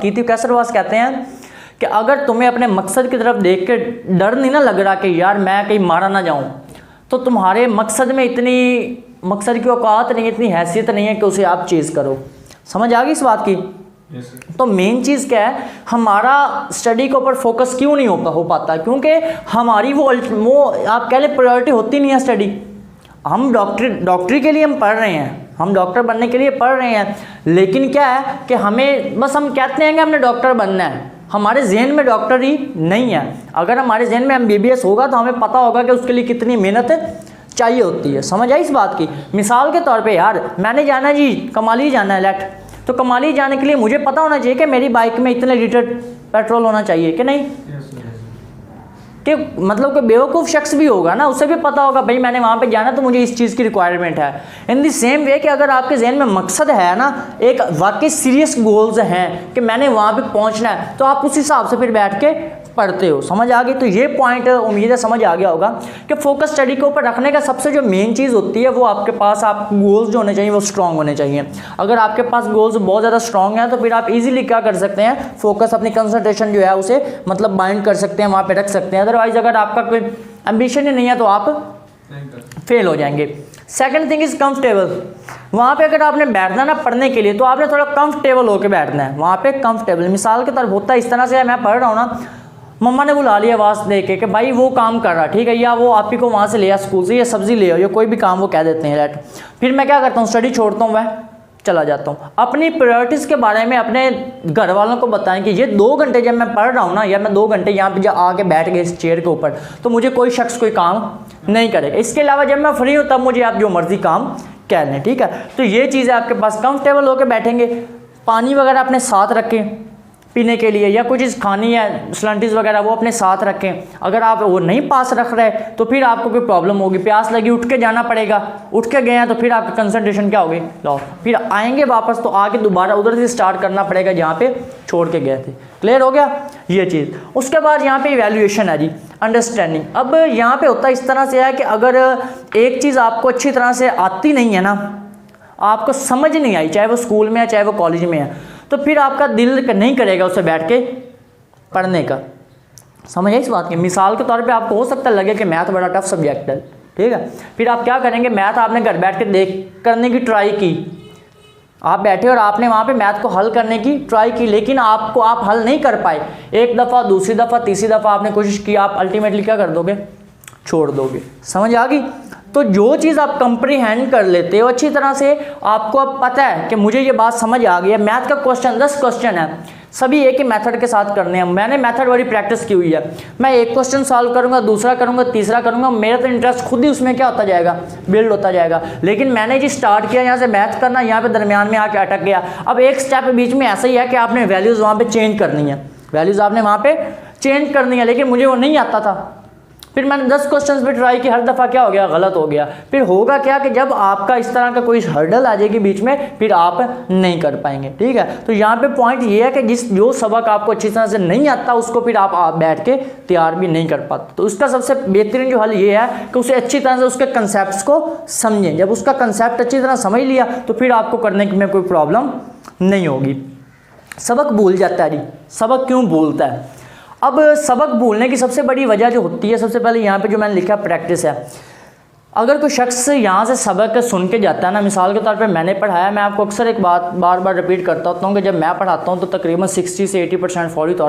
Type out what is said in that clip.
कीर्ति कैसरवास कहते हैं कि अगर तुम्हें अपने मकसद की तरफ देख के डर नहीं ना लग रहा कि यार मैं कहीं मारा ना जाऊं, तो तुम्हारे मकसद में मकसद की औकात नहीं, इतनी हैसियत नहीं है कि उसे आप चीज़ करो। समझ आ गई इस बात की? तो मेन चीज़ क्या है, हमारा स्टडी के ऊपर फोकस क्यों नहीं हो पाता? क्योंकि हमारी वो आप कह लें प्रायोरिटी होती नहीं है स्टडी। हम डॉक्टरी के लिए हम पढ़ रहे हैं, हम डॉक्टर बनने के लिए पढ़ रहे हैं, लेकिन क्या है कि हम कहते हैं कि हमने डॉक्टर बनना है, हमारे जहन में डॉक्टर ही नहीं है। अगर हमारे जहन में MBBS होगा तो हमें पता होगा कि उसके लिए कितनी मेहनत चाहिए होती है। समझ आई इस बात की? मिसाल के तौर पे यार मैंने जाना जी कमाली जाना है लेट, तो कमाली जाने के लिए मुझे पता होना चाहिए कि मेरी बाइक में इतने लीटर पेट्रोल होना चाहिए कि नहीं। कि मतलब कि बेवकूफ़ शख्स भी होगा ना, उसे भी पता होगा भाई मैंने वहाँ पे जाना तो मुझे इस चीज़ की रिक्वायरमेंट है। इन दी सेम वे कि अगर आपके जहन में मकसद है ना, एक वाकई सीरियस गोल्स हैं कि मैंने वहाँ पे पहुँचना है, तो आप उस हिसाब से फिर बैठ के पढ़ते हो। समझ आ गई? तो ये पॉइंट उम्मीद है समझ आ गया होगा कि फोकस स्टडी के ऊपर रखने का सबसे जो मेन चीज़ होती है वो आपके पास आप गोल्स जो होने चाहिए वो स्ट्रांग होने चाहिए। अगर आपके पास गोल्स बहुत ज़्यादा स्ट्रांग हैं तो फिर आप इजीली क्या कर सकते हैं, फोकस अपनी कंसंट्रेशन जो है उसे मतलब बाइंड कर सकते हैं, वहाँ पे रख सकते हैं। अदरवाइज अगर आपका कोई एम्बिशन ही नहीं है तो आप फेल हो जाएंगे। Second thing is comfortable. वहाँ पे अगर आपने बैठना ना पढ़ने के लिए तो आपने थोड़ा कंफर्टेबल होकर बैठना है। वहाँ पे कंफर्टेबल मिसाल के तौर होता है इस तरह से, मैं पढ़ रहा हूँ ना, मम्मा ने बुला लिया आवाज़ दे के कि भाई वो काम कर रहा, ठीक है, या वो आप ही को वहाँ से ले आ स्कूल से, या सब्ज़ी ले आओ, या कोई भी काम वो कह देते हैं लेट। फिर मैं क्या करता हूँ, स्टडी छोड़ता हूँ, वह चला जाता हूँ। अपनी प्रायोरिटीज़ के बारे में अपने घर वालों को बताएं कि ये 2 घंटे जब मैं पढ़ रहा हूँ ना, या मैं 2 घंटे यहाँ पे जब आके बैठ गए इस चेयर के ऊपर, तो मुझे कोई शख्स कोई काम नहीं करेगा। इसके अलावा जब मैं फ्री हूँ तब मुझे आप जो मर्जी काम कह लें, ठीक है। तो ये चीज़ें आपके पास कंफर्टेबल होकर बैठेंगे। पानी वगैरह अपने साथ रखें पीने के लिए, या कोई चीज़ खानी है स्लंटीज वगैरह वो अपने साथ रखें। अगर आप वो नहीं पास रख रहे तो फिर आपको कोई प्रॉब्लम होगी, प्यास लगी उठ के जाना पड़ेगा, उठ के गए हैं तो फिर आपकी कंसंट्रेशन क्या होगी, लॉस। फिर आएंगे वापस तो आके दोबारा उधर से स्टार्ट करना पड़ेगा जहाँ पे छोड़ के गए थे। क्लियर हो गया ये चीज़? उसके बाद यहाँ पे इवैल्यूएशन है जी, अंडरस्टैंडिंग। अब यहाँ पे होता इस तरह से है कि अगर एक चीज़ आपको अच्छी तरह से आती नहीं है ना, आपको समझ नहीं आई, चाहे वो स्कूल में है चाहे वो कॉलेज में है, तो फिर आपका दिल नहीं करेगा उसे बैठ के पढ़ने का। समझ आई इस बात की? मिसाल के तौर पे आपको हो सकता है लगे कि मैथ बड़ा टफ सब्जेक्ट है, ठीक है, फिर आप क्या करेंगे, मैथ आपने घर बैठ के करने की ट्राई की, आप बैठे और आपने वहाँ पे मैथ को हल करने की ट्राई की, लेकिन आप हल नहीं कर पाए। एक दफ़ा, दूसरी दफ़ा, तीसरी दफ़ा आपने कोशिश की, आप अल्टीमेटली क्या कर दोगे, छोड़ दोगे। समझ आ गई? तो जो चीज़ आप कंप्रीहेंड कर लेते हो अच्छी तरह से, आपको अब पता है कि मुझे ये बात समझ आ गई है, मैथ का क्वेश्चन 10 क्वेश्चन है, सभी एक ही मेथड के साथ करने हैं। मैंने मेथड वाली प्रैक्टिस की हुई है, मैं एक क्वेश्चन सॉल्व करूंगा, दूसरा करूंगा, तीसरा करूंगा, मेरा तो इंटरेस्ट खुद ही उसमें क्या होता जाएगा, बिल्ड होता जाएगा। लेकिन मैंने जी स्टार्ट किया यहाँ से मैथ करना, यहाँ पे दरमियान में आके अटक गया। अब एक स्टेप बीच में ऐसा ही है कि आपने वैल्यूज़ वहाँ पर चेंज करनी है, वैल्यूज़ आपने वहाँ पर चेंज करनी है, लेकिन मुझे वो नहीं आता था। फिर मैंने 10 क्वेश्चंस पे ट्राई की, हर दफ़ा क्या हो गया, गलत हो गया। फिर होगा क्या कि जब आपका इस तरह का कोई हर्डल आ जाएगी बीच में, फिर आप नहीं कर पाएंगे, ठीक है। तो यहाँ पे पॉइंट ये है कि जो सबक आपको अच्छी तरह से नहीं आता उसको फिर आप बैठ के तैयार भी नहीं कर पाते। तो उसका सबसे बेहतरीन जो हल ये है कि उसे अच्छी तरह से उसके कंसेप्ट को समझें। जब उसका कंसेप्ट अच्छी तरह समझ लिया तो फिर आपको करने में कोई प्रॉब्लम नहीं होगी। सबक भूल जाता है जी, सबक क्यों भूलता है? अब सबक भूलने की सबसे बड़ी वजह जो होती है, सबसे पहले यहाँ पे जो मैंने लिखा प्रैक्टिस है। अगर कोई शख्स यहाँ से सबक सुन के जाता है ना, मिसाल के तौर पे मैंने पढ़ाया, मैं आपको अक्सर एक बात बार बार रिपीट करता होता हूँ कि जब मैं पढ़ाता हूँ तो तकरीबन 60 से 80% फौरी तौर